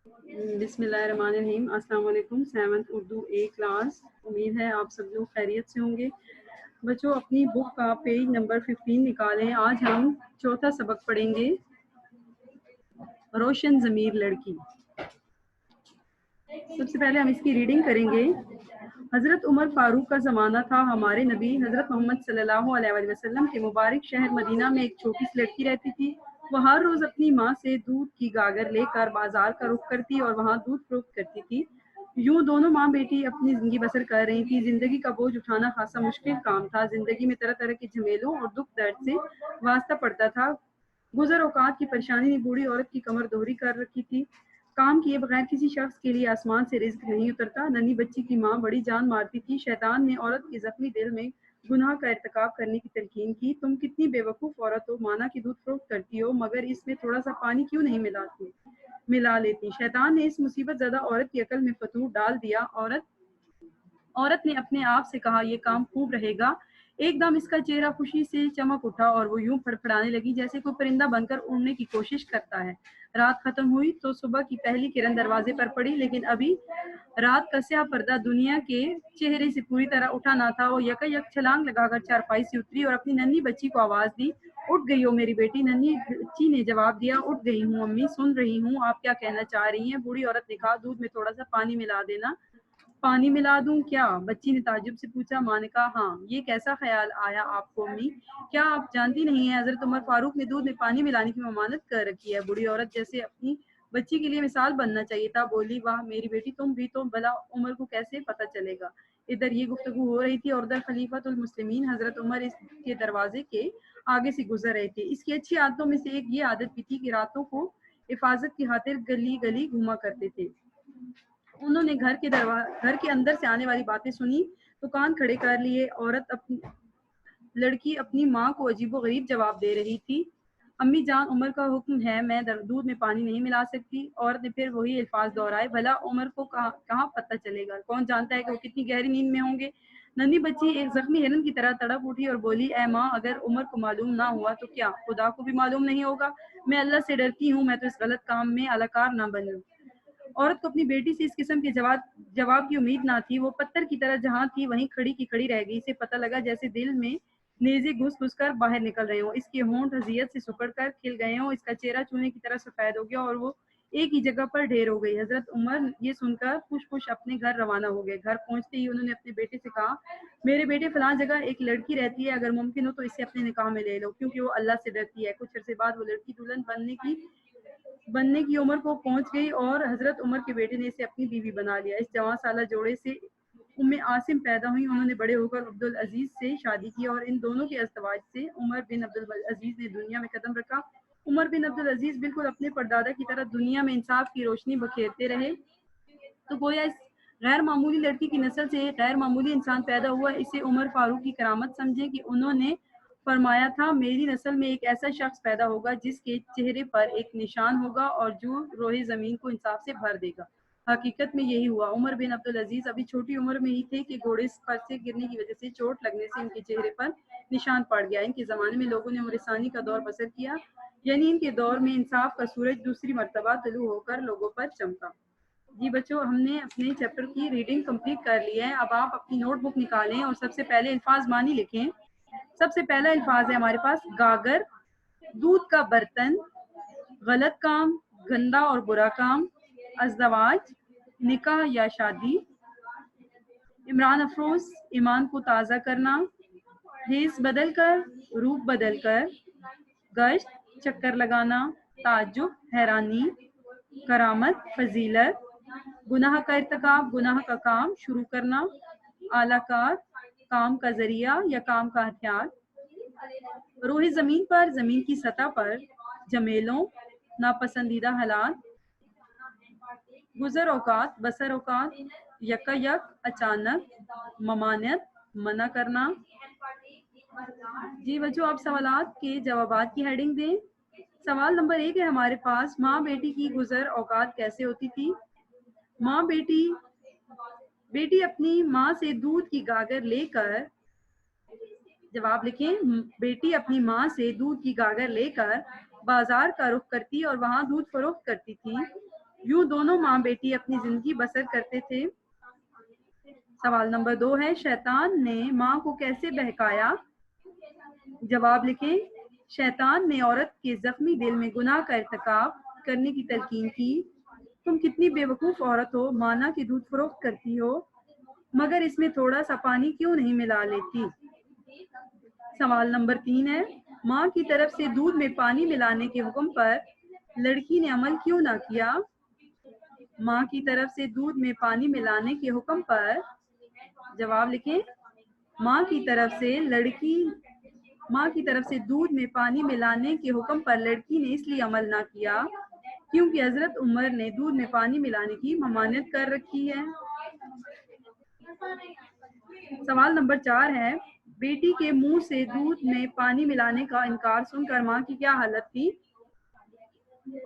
बिस्मिल्लाहिर्रहमानिर्रहीम। अस्सलाम वालेकुम। 7th उर्दू ए क्लास। उम्मीद है आप सब लोग खैरियत से होंगे। बच्चों, अपनी बुक का पेज नंबर 15 निकालें। आज हम चौथा सबक पढ़ेंगे, रोशन ज़मीर लड़की। सबसे पहले हम इसकी रीडिंग करेंगे। हज़रत उमर फारूक का ज़माना था। हमारे नबी हज़रत मोहम्मद सल्लल्लाहु अलैहि वसल्लम के मुबारक शहर मदीना में एक छोटी सी लड़की रहती थी। वह हर रोज़ अपनी माँ से दूध की गागर लेकर बाजार का रुख करती और वहाँ दूध फरोख्त करती थी। यूं दोनों माँ बेटी अपनी ज़िंदगी बसर कर रही थी। ज़िंदगी का बोझ उठाना खासा मुश्किल काम था। ज़िंदगी में तरह तरह के झमेलों और दुख दर्द से वास्ता पड़ता था। गुजर औकात की परेशानी ने बूढ़ी औरत की कमर दोहरी कर रखी थी। काम किए बगैर किसी शख्स के लिए आसमान से रिज्क नहीं उतरता। नन्ही बच्ची की माँ बड़ी जान मारती थी। शैतान ने औरत के जख्मी दिल में गुनाह का इर्तिकाब करने की तलकीन की। तुम कितनी बेवकूफ़ औरत हो, माना कि दूध फरोख्त करती हो, मगर इसमें थोड़ा सा पानी क्यों नहीं मिला लेती। शैतान ने इस मुसीबत ज़दा औरत की अकल में फतूर डाल दिया। औरत ने अपने आप से कहा, यह काम खूब रहेगा। एकदम इसका चेहरा खुशी से चमक उठा और वो यूं फड़फड़ाने लगी जैसे कोई परिंदा बनकर उड़ने की कोशिश करता है। रात खत्म हुई तो सुबह की पहली किरण दरवाजे पर पड़ी, लेकिन अभी रात का स्याह पर्दा दुनिया के चेहरे से पूरी तरह उठा ना था। वो यकायक छलांग लगाकर चारपाई से उतरी और अपनी नन्ही बच्ची को आवाज दी, उठ गई हो मेरी बेटी? नन्ही बच्ची ने जवाब दिया, उठ गई हूँ अम्मी, सुन रही हूँ, आप क्या कहना चाह रही हैं? बूढ़ी औरत ने कहा, दूध में थोड़ा सा पानी मिला देना। पानी मिला दूं क्या? बच्ची ने ताज्जुब से पूछा। माँ ने कहा, हाँ, ये कैसा ख्याल आया आपको अम्मी? क्या आप जानती नहीं है हजरत उमर फारूक ने दूध में पानी मिलाने की ममानत कर रखी है? बूढ़ी औरत जैसे अपनी बच्ची के लिए मिसाल बनना चाहिए था, बोली, वाह मेरी बेटी, तुम भी तो। भला उमर को कैसे पता चलेगा? इधर ये गुफ्तगू हो रही थी और उधर खलीफतुल मुस्लिमीन हजरत उमर इसके दरवाजे के आगे से गुजर रहे थे। इसकी अच्छी आदतों में से एक ये आदत भी थी कि रातों को हिफाजत की खातिर गली गली घूमा करते थे। उन्होंने घर के अंदर से आने वाली बातें सुनी तो कान खड़े कर लिए। लड़की अपनी माँ को अजीबोगरीब जवाब दे रही थी। अम्मी जान, उमर का हुक्म है, मैं दूध में पानी नहीं मिला सकती। औरत ने फिर वही अल्फाज दोहराए। भला उमर को कहाँ पता चलेगा? कौन जानता है कि वो कितनी गहरी नींद में होंगे? नन्ही बच्ची एक जख्मी हिरन की तरह तड़प उठी और बोली, ए माँ, अगर उमर को मालूम ना हुआ तो क्या खुदा को भी मालूम नहीं होगा? मैं अल्लाह से डरती हूँ, मैं तो इस गलत काम में अलाकार ना बनूं। औरत को अपनी बेटी से इस किस्म के जवाब की उम्मीद ना थी। वो पत्थर की तरह जहाँ थी वहीं खड़ी की खड़ी रह गई। इसे पता लगा जैसे दिल में नेज़े घुस घुस कर बाहर निकल रहे हों। इसके होंठ हज़ियत से सिकुड़ कर खिल गए हों। इसका चेहरा चूने की तरह सफ़ेद हो गया और वो एक ही जगह पर ढेर हो गई। हजरत उमर ये सुनकर खुश खुश अपने घर रवाना हो गए। घर पहुंचते ही उन्होंने अपने बेटे से कहा, मेरे बेटे, फलां जगह एक लड़की रहती है, अगर मुमकिन हो तो इसे अपने निकाह में ले लो, क्योंकि वो अल्लाह से डरती है। कुछ अरसे बाद वो लड़की दुल्हन बनने की उम्र को पहुंच गई और हजरत उमर के बेटे ने इसे अपनी बीवी बना लिया। इस जवान साला जोड़े से उम्मे आसिम पैदा हुई। उन्होंने बड़े होकर अब्दुल अजीज से शादी की और इन दोनों के अज़दवाज से उमर बिन अब्दुल अजीज ने दुनिया में कदम रखा। उमर बिन अब्दुल अजीज बिल्कुल अपने परदादा की तरह दुनिया में इंसाफ की रोशनी बखेरते रहे। तो गोया इस गैर मामूली लड़की की नस्ल से एक गैर मामूली इंसान पैदा हुआ। इसे उमर फारूक की करामत समझे कि उन्होंने फरमाया था, मेरी नस्ल में एक ऐसा शख्स पैदा होगा जिसके चेहरे पर एक निशान होगा और जो रोहे ज़मीन को इंसाफ से भर देगा। हकीकत में यही हुआ। उमर बिन अब्दुल अजीज अभी छोटी उम्र में ही थे कि घोड़े पर से गिरने की वजह से चोट लगने से इनके चेहरे पर निशान पड़ गया। इनके ज़माने में लोगों ने उमर का दौर बसर किया, यानी इनके दौर में इंसाफ का सूरज दूसरी मरतबा तुलू होकर लोगों पर चमका। जी बच्चों, हमने अपने चैप्टर की रीडिंग कंप्लीट कर ली है। अब आप अपनी नोटबुक निकालें और सबसे पहले अल्फाज मानी लिखें। सबसे पहला अल्फाज है हमारे पास, गागर, दूध का बर्तन, गलत काम, गंदा और बुरा काम, अज़दवाज, निकाह या शादी, इमरान अफरोज, ईमान को ताज़ा करना, भेस बदल कर, रूप बदल कर, गश्त, चक्कर लगाना, ताज्जुब, हैरानी, करामत, फजीलत, गुनाह का इर्तिकाब, गुनाह का काम शुरू करना, आलाकार, काम का जरिया या काम का हथियार, रोहे जमीन पर, जमीन की सतह पर, जमेलों, नापसंदीदा हालात, गुजर औकात, बसर औकात, यकायक, अचानक, ममानियत, मना करना। जी बच्चों, आप सवालात के जवाबात की हेडिंग दें। सवाल नंबर 1 है हमारे पास, माँ बेटी की गुजर औकात कैसे होती थी? माँ बेटी अपनी माँ से दूध की गागर लेकर, जवाब लिखें, बेटी अपनी माँ से दूध की गागर लेकर बाजार का रुख करती और वहां दूध फरोख्त करती थी। यूं दोनों माँ बेटी अपनी जिंदगी बसर करते थे। सवाल नंबर 2 है, शैतान ने माँ को कैसे बहकाया? जवाब लिखें। शैतान ने औरत के जख्मी दिल में गुनाह का इर्तिकाब करने की तलकीन की। तुम कितनी बेवकूफ औरत हो, माना कि दूध फरोख्त करती हो, मगर इसमें थोड़ा सा पानी क्यों नहीं मिला लेती? सवाल नंबर 3 है, माँ की तरफ से दूध में पानी मिलाने के हुक्म पर लड़की ने अमल क्यों ना किया? माँ की तरफ से दूध में पानी मिलाने के हुक्म पर, जवाब लिखें। माँ की तरफ से दूध में पानी मिलाने के हुक्म पर लड़की ने इसलिए अमल ना किया क्योंकि हजरत उमर ने दूध में पानी मिलाने की ममानियत कर रखी है। सवाल नंबर 4 है, बेटी के मुंह से दूध में पानी मिलाने का इनकार सुनकर माँ की क्या हालत थी?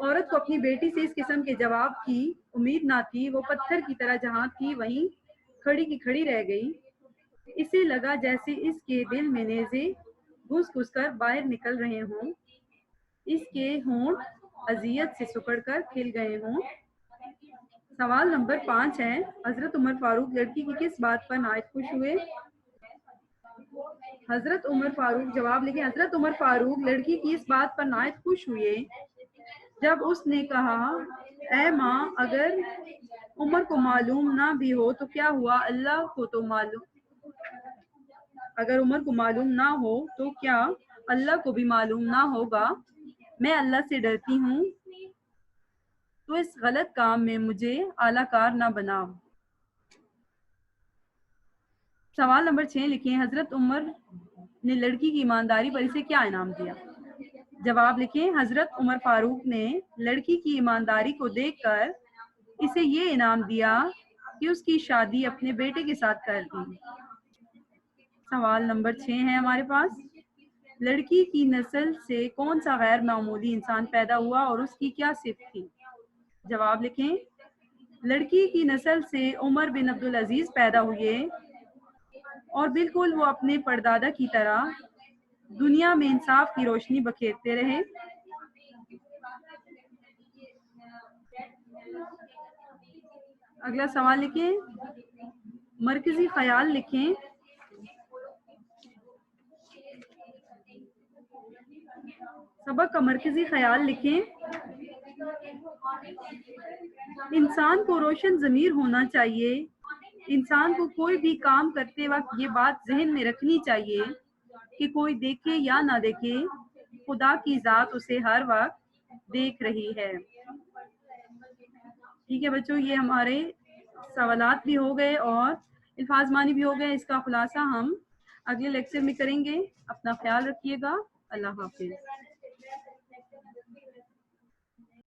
औरत को अपनी बेटी से इस किस्म के जवाब की उम्मीद ना थी। वो पत्थर की तरह जहाँ थी वहीं खड़ी की खड़ी रह गई। इसे लगा जैसे इसके दिल में नेज़े घुस घुस कर बाहर निकल रहे हों, इसके होंठ अजियत से सिकुड़कर खिल गए हों। सवाल नंबर 5 है, हजरत उमर फारूक लड़की की किस बात पर नायत खुश हुए? हजरत उमर फारूक, जवाब लिखें। हजरत उमर फारूक लड़की की इस बात पर नायत खुश हुए जब उसने कहा, ऐ माँ, अगर उमर को मालूम ना भी हो तो क्या हुआ, अल्लाह को तो मालूम, अगर उमर को मालूम ना हो तो क्या अल्लाह को भी मालूम ना होगा। मैं अल्लाह से डरती हूँ, तो इस गलत काम में मुझे आलाकार ना बनाओ। सवाल नंबर 6 लिखें, हजरत उमर ने लड़की की ईमानदारी पर इसे क्या इनाम दिया? जवाब लिखें। हजरत उमर फारूक ने लड़की की ईमानदारी को देखकर इसे ये इनाम दिया कि उसकी शादी अपने बेटे के साथ कर दी। सवाल नंबर 6 है हमारे पास, लड़की की नस्ल से कौन सा गैर मामूली इंसान पैदा हुआ और उसकी क्या सिफ़त थी? जवाब लिखें। लड़की की नस्ल से उमर बिन अब्दुल अजीज पैदा हुए और बिल्कुल वो अपने परदादा की तरह दुनिया में इंसाफ की रोशनी बखेरते रहे। अगला सवाल लिखें, मरकजी ख्याल लिखें। सबक का मरकजी ख्याल लिखें। इंसान को रोशन ज़मीर होना चाहिए। इंसान को कोई भी काम करते वक्त ये बात जहन में रखनी चाहिए कि कोई देखे या ना देखे, खुदा की ज़ात उसे हर वक्त देख रही है। ठीक है बच्चों, ये हमारे सवालात भी हो गए और अल्फाज मानी भी हो गए। इसका खुलासा हम अगले लेक्चर में करेंगे। अपना ख्याल रखिएगा। अल्लाह हाफिज़।